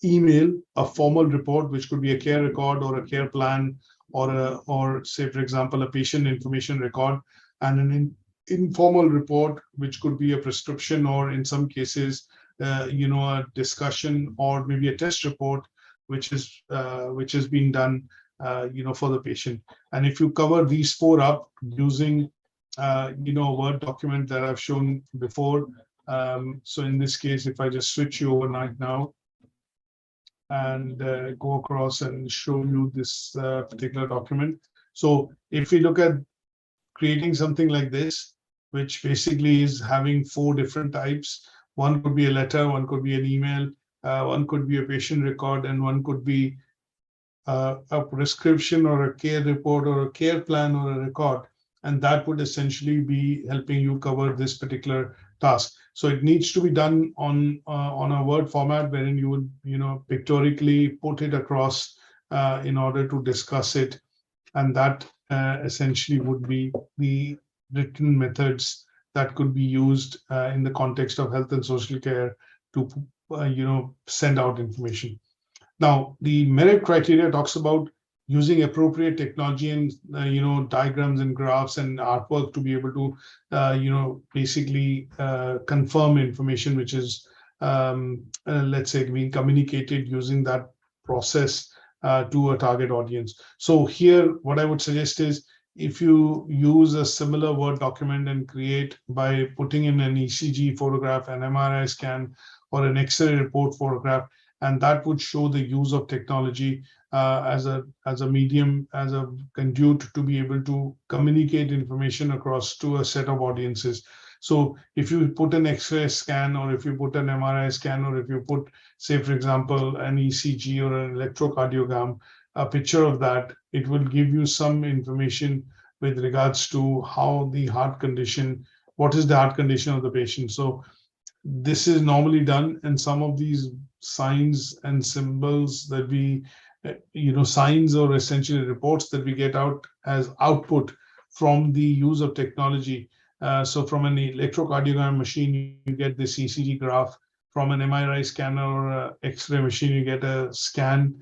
A: email, a formal report, which could be a care record or a care plan, or say, for example, a patient information record, and an informal report, which could be a prescription, or in some cases, a discussion, or maybe a test report, which is being done, for the patient. And if you cover these 4 up using, a Word document that I've shown before. So in this case, if I just switch you overnight now and go across and show you this particular document. So if we look at creating something like this, which basically is having 4 different types. One could be a letter, one could be an email, one could be a patient record, and one could be a prescription or a care report or a care plan or a record. And that would essentially be helping you cover this particular task. So it needs to be done on a Word format, wherein you would, pictorially put it across in order to discuss it. And that essentially would be the written methods that could be used in the context of health and social care to, send out information. Now, the merit criteria talks about using appropriate technology and, diagrams and graphs and artwork to be able to, basically confirm information, which is, let's say, being communicated using that process to a target audience. So here, what I would suggest is, if you use a similar Word document and create by putting in an ECG photograph, an MRI scan, or an X-ray report photograph, and that would show the use of technology as a medium, as a conduit to be able to communicate information across to a set of audiences. So if you put an X-ray scan, or if you put an MRI scan, or if you put, say, for example, an ECG or an electrocardiogram, a picture of that, it will give you some information with regards to how the heart condition, what is the heart condition of the patient. So this is normally done, and some of these signs and symbols that we, signs or essentially reports that we get out as output from the use of technology. So from an electrocardiogram machine, you get this ECG graph. From an MRI scanner or X-ray machine, you get a scan.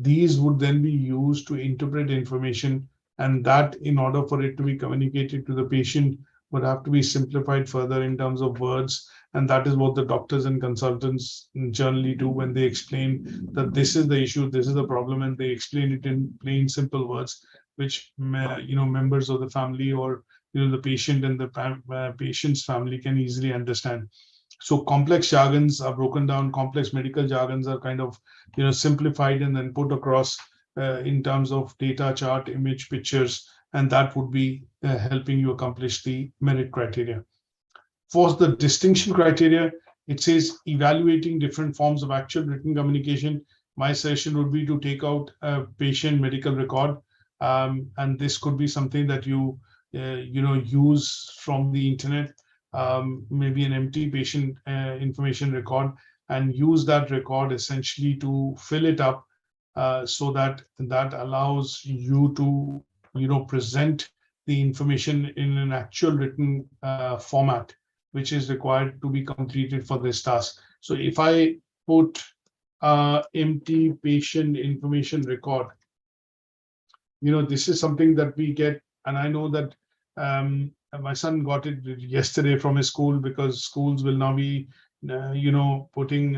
A: These would then be used to interpret information, and that, in order for it to be communicated to the patient, would have to be simplified further in terms of words. And that is what the doctors and consultants generally do when they explain that this is the issue, this is the problem, and they explain it in plain, simple words, which, members of the family, or, the patient and the patient's family can easily understand. So complex jargons are broken down, complex medical jargons are kind of, simplified and then put across in terms of data, chart, image, pictures, and that would be helping you accomplish the merit criteria. For the distinction criteria, it says evaluating different forms of actual written communication. My suggestion would be to take out a patient medical record, and this could be something that you use from the internet, maybe an empty patient information record, and use that record essentially to fill it up, so that allows you to present the information in an actual written format, which is required to be completed for this task. So if I put empty patient information record, this is something that we get, and I know that my son got it yesterday from his school, because schools will now be, putting,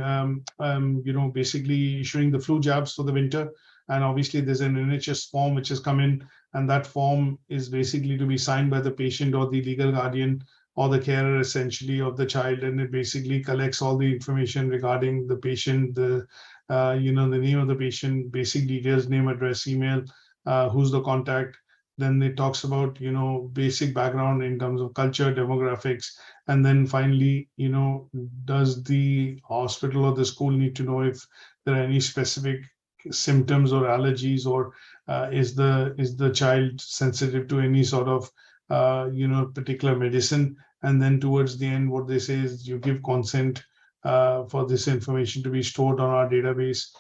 A: basically issuing the flu jabs for the winter. And obviously there's an NHS form which has come in, and that form is basically to be signed by the patient or the legal guardian or the carer, essentially, of the child, and it basically collects all the information regarding the patient, the name of the patient, basic details, name, address, email, who's the contact. Then it talks about, basic background in terms of culture, demographics, and then finally, does the hospital or the school need to know if there are any specific symptoms or allergies, or is the child sensitive to any sort of particular medicine. And then towards the end, what they say is you give consent for this information to be stored on our database,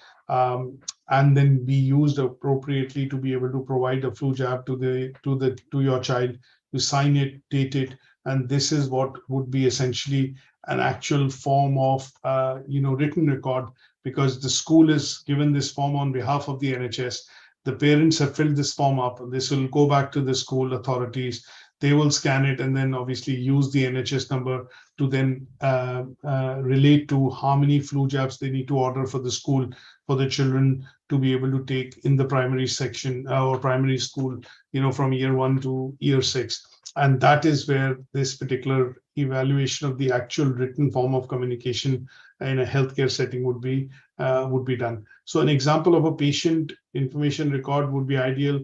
A: and then be used appropriately to be able to provide a flu jab to your child. You sign it, date it, and this is what would be essentially an actual form of written record, because the school is given this form on behalf of the NHS. The parents have filled this form up. This will go back to the school authorities. They will scan it and then obviously use the NHS number to then relate to how many flu jabs they need to order for the school, for the children to be able to take in the primary section or primary school, from year 1 to year 6. And that is where this particular evaluation of the actual written form of communication in a healthcare setting would be done. So an example of a patient information record would be ideal.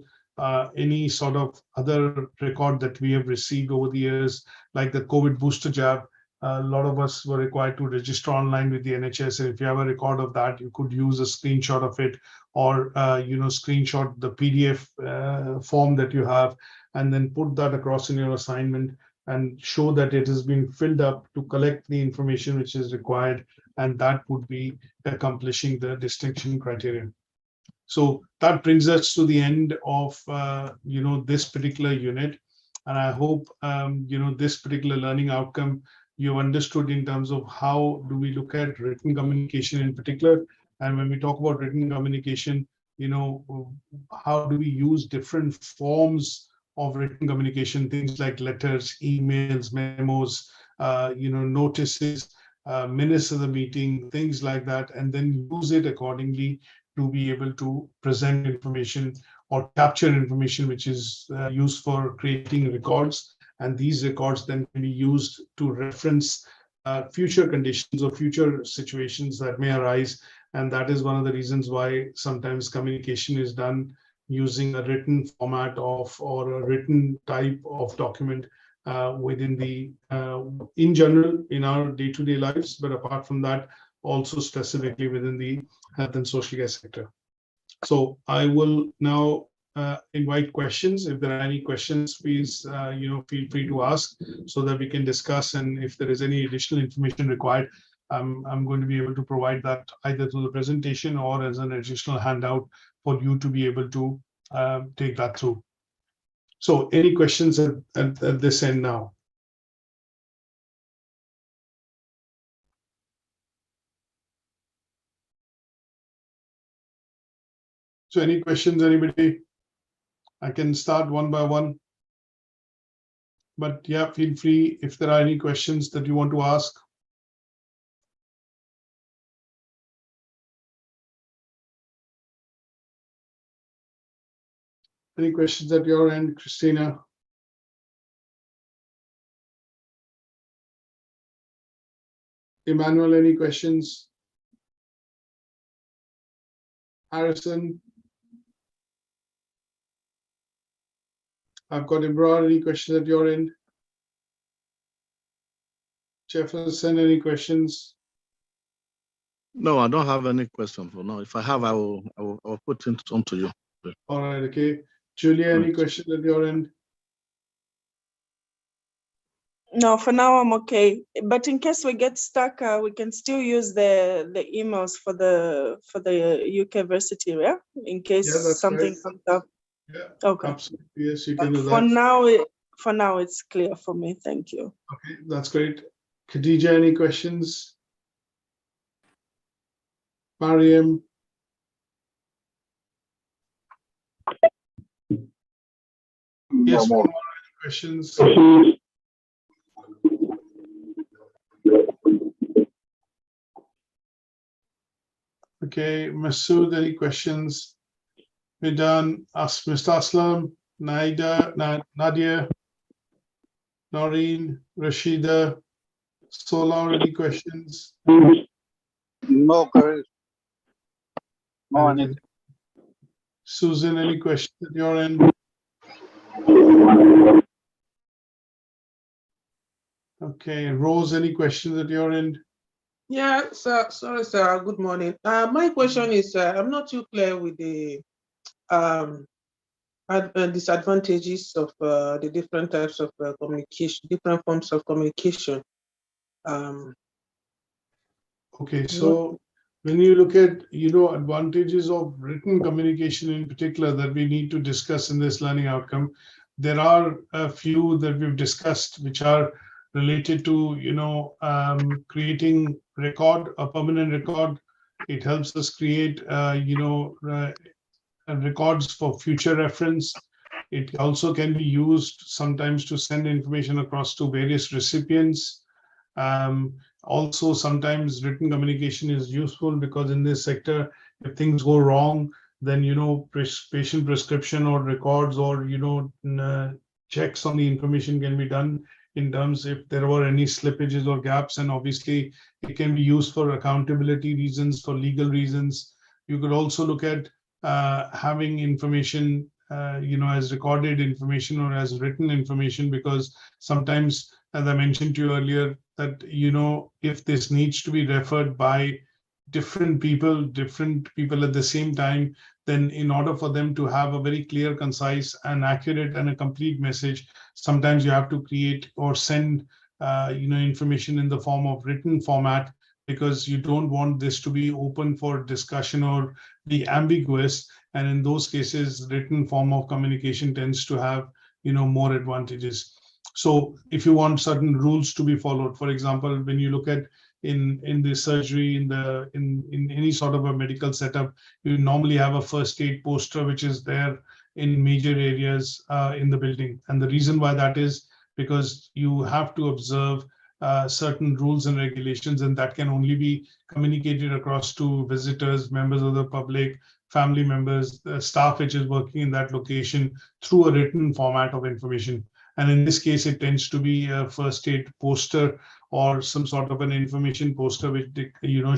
A: Any sort of other record that we have received over the years, like the COVID booster jab, a lot of us were required to register online with the NHS. And if you have a record of that, you could use a screenshot of it, or screenshot the PDF form that you have, and then put that across in your assignment and show that it has been filled up to collect the information which is required, and that would be accomplishing the distinction criterion. So that brings us to the end of this particular unit, and I hope this particular learning outcome you understood in terms of how do we look at written communication in particular. And when we talk about written communication, how do we use different forms of written communication, things like letters, emails, memos, notices, minutes of the meeting, things like that, and then use it accordingly to be able to present information or capture information which is used for creating records. And these records then can be used to reference future conditions or future situations that may arise. And that is one of the reasons why sometimes communication is done using a written format or a written type of document within the, in general, in our day-to-day lives. But apart from that, also specifically within the health and social care sector. So I will now invite questions. If there are any questions, please feel free to ask so that we can discuss. And if there is any additional information required, I'm going to be able to provide that either through the presentation or as an additional handout for you to be able to take that through. So any questions at this end now? So any questions, anybody? I can start one by one. But yeah, feel free if there are any questions that you want to ask. Any questions at your end, Christina? Emmanuel, any questions? Harrison? I've got Imran, any questions at your end? Jefferson, any questions?
B: No, I don't have any question for now. If I have, I will put some to you.
A: All right, okay. Julia, any questions at your end?
C: No, for now I'm okay. But in case we get stuck, we can still use the emails for the UK Versity, yeah? In case something comes up.
A: Yeah,
C: okay.
A: Absolutely, yes, you can do that.
C: For now, it's clear for me. Thank you.
A: Okay, that's great. Khadija, any questions? Mariam? Yes, questions? Okay, Masood, any questions? We're done. Ask Mr. Aslam, Nadia, Noreen, Rashida, Solar, any questions?
D: No queries. No anything.
A: Susan, any questions at your end? Okay, Rose, any questions at your end?
E: Yeah, sir. Sorry, sir. Good morning. My question is, I'm not too clear with the disadvantages of the different types of communication, different forms of communication.
A: Okay, so when you look at, advantages of written communication in particular that we need to discuss in this learning outcome, there are a few that we've discussed which are related to, creating a permanent record. It helps us create, records for future reference. It also can be used sometimes to send information across to various recipients. Also, sometimes written communication is useful because in this sector, if things go wrong, then, patient prescription or records or, checks on the information can be done in terms if there were any slippages or gaps. And obviously, it can be used for accountability reasons, for legal reasons. You could also look at having information, as recorded information or as written information, because sometimes, as I mentioned to you earlier, that, if this needs to be referred by different people at the same time, then in order for them to have a very clear, concise and accurate and a complete message, sometimes you have to create or send, information in the form of written format, because you don't want this to be open for discussion or be ambiguous. And in those cases, written form of communication tends to have, more advantages. So if you want certain rules to be followed, for example, when you look at in the surgery, in any sort of a medical setup, you normally have a first aid poster which is there in major areas in the building. And the reason why that is because you have to observe certain rules and regulations, and that can only be communicated across to visitors, members of the public, family members, the staff which is working in that location through a written format of information. And in this case, it tends to be a first aid poster or some sort of an information poster which,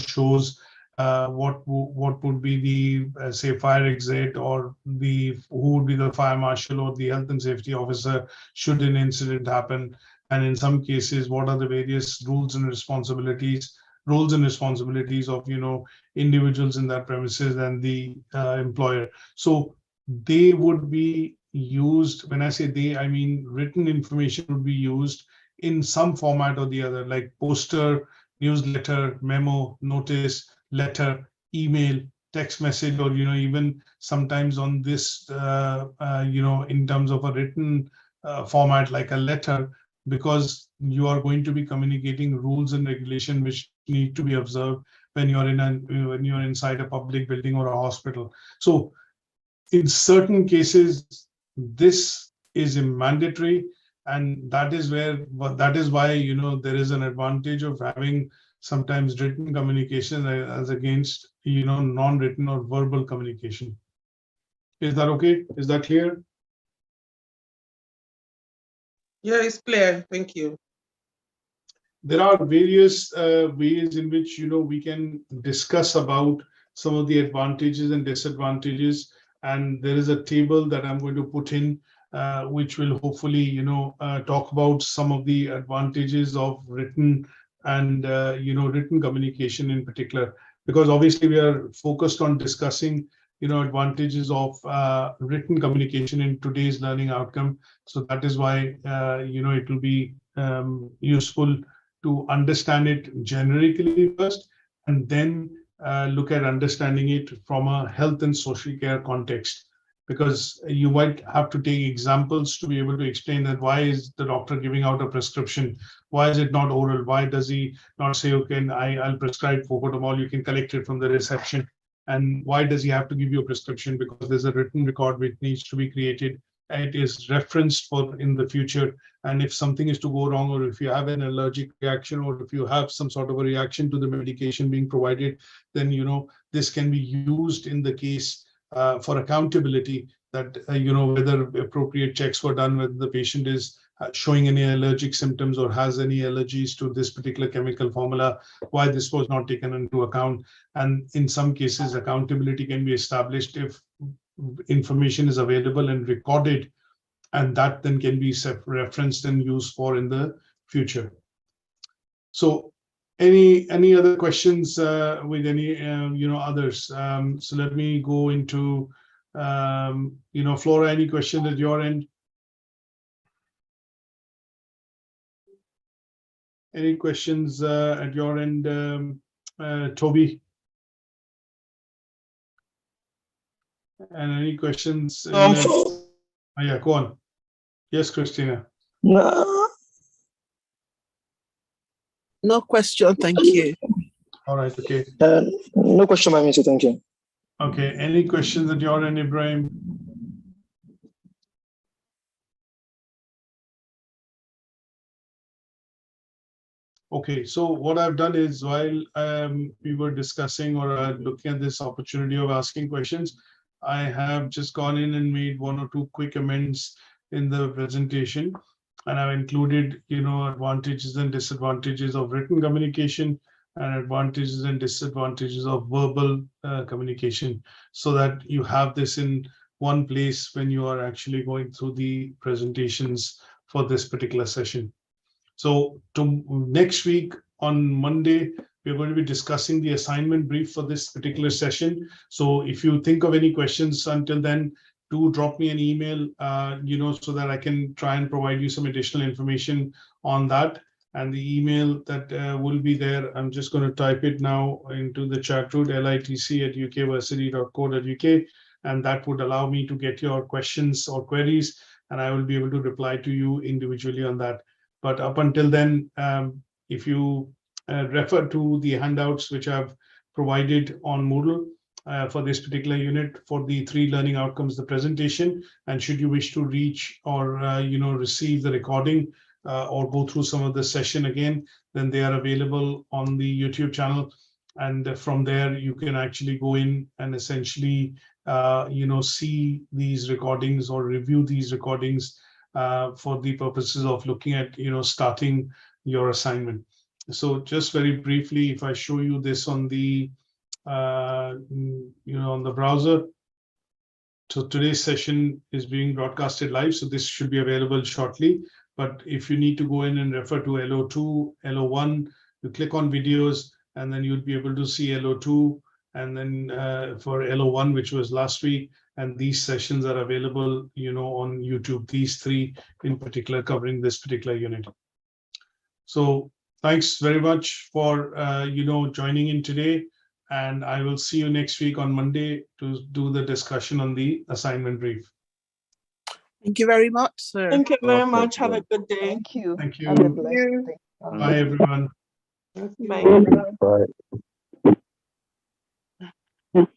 A: shows what would be the say fire exit, or who would be the fire marshal or the health and safety officer should an incident happen. And in some cases, what are the various roles and responsibilities of, individuals in that premises and the employer. So they would be used. When I say they, I mean written information would be used in some format or the other, like poster, newsletter, memo, notice, letter, email, text message, or, even sometimes on this, in terms of a written format like a letter, because you are going to be communicating rules and regulation which need to be observed when you're inside a public building or a hospital. So in certain cases, this is mandatory, and that is why, there is an advantage of having sometimes written communication as against, non-written or verbal communication. Is that okay? Is that clear?
E: Yeah, it's clear. Thank you.
A: There are various ways in which, we can discuss about some of the advantages and disadvantages. And there is a table that I'm going to put in, which will hopefully, talk about some of the advantages of written and, written communication in particular, because obviously we are focused on discussing, advantages of written communication in today's learning outcome. So that is why, it will be useful to understand it generically first, and then look at understanding it from a health and social care context, because you might have to take examples to be able to explain that why is the doctor giving out a prescription? Why is it not oral? Why does he not say, okay, I'll prescribe phocotamol, you can collect it from the reception? And why does he have to give you a prescription? Because there's a written record which needs to be created it is referenced for in the future. And if something is to go wrong, or if you have an allergic reaction, or if you have some sort of a reaction to the medication being provided, then this can be used in the case for accountability, that whether appropriate checks were done, whether the patient is showing any allergic symptoms or has any allergies to this particular chemical formula, why this was not taken into account. And in some cases, accountability can be established if information is available and recorded, and that then can be referenced and used for in the future. So any other questions with any others? So let me go into Flora, any questions at your end? Any questions at your end, Toby? And any questions? Yeah, go on. Yes, Christina.
F: No question, thank you.
A: All right, okay.
G: No question, my minister, thank you.
A: Okay, any questions at your end, Ibrahim? Okay, so what I've done is, while we were discussing or looking at this opportunity of asking questions, I have just gone in and made one or two quick amendments in the presentation, and I've included, advantages and disadvantages of written communication and advantages and disadvantages of verbal communication, so that you have this in one place when you are actually going through the presentations for this particular session. So next week on Monday, we're going to be discussing the assignment brief for this particular session. So if you think of any questions until then, do drop me an email, so that I can try and provide you some additional information on that. And the email that will be there, I'm just going to type it now into the chat room, litc@ukversity.co.uk, and that would allow me to get your questions or queries, and I will be able to reply to you individually on that. But up until then, if you refer to the handouts which I've provided on Moodle for this particular unit for the 3 learning outcomes, the presentation, and should you wish to reach or receive the recording or go through some of the session again, then they are available on the YouTube channel. And from there, you can actually go in and essentially see these recordings or review these recordings for the purposes of looking at starting your assignment. So just very briefly, if I show you this on the on the browser. So today's session is being broadcasted live, so this should be available shortly. But if you need to go in and refer to LO2, LO1, you click on videos, and then you'll be able to see LO2, and then for LO1, which was last week, and these sessions are available, on YouTube, these 3 in particular, covering this particular unit. So thanks very much for, joining in today, and I will see you next week on Monday to do the discussion on the assignment brief.
F: Thank you very much, sir.
C: Thank you very much. Have a good day.
G: Thank you.
A: Thank you.
G: Have a blessed day.
A: Bye, everyone.
C: Bye.
G: Bye.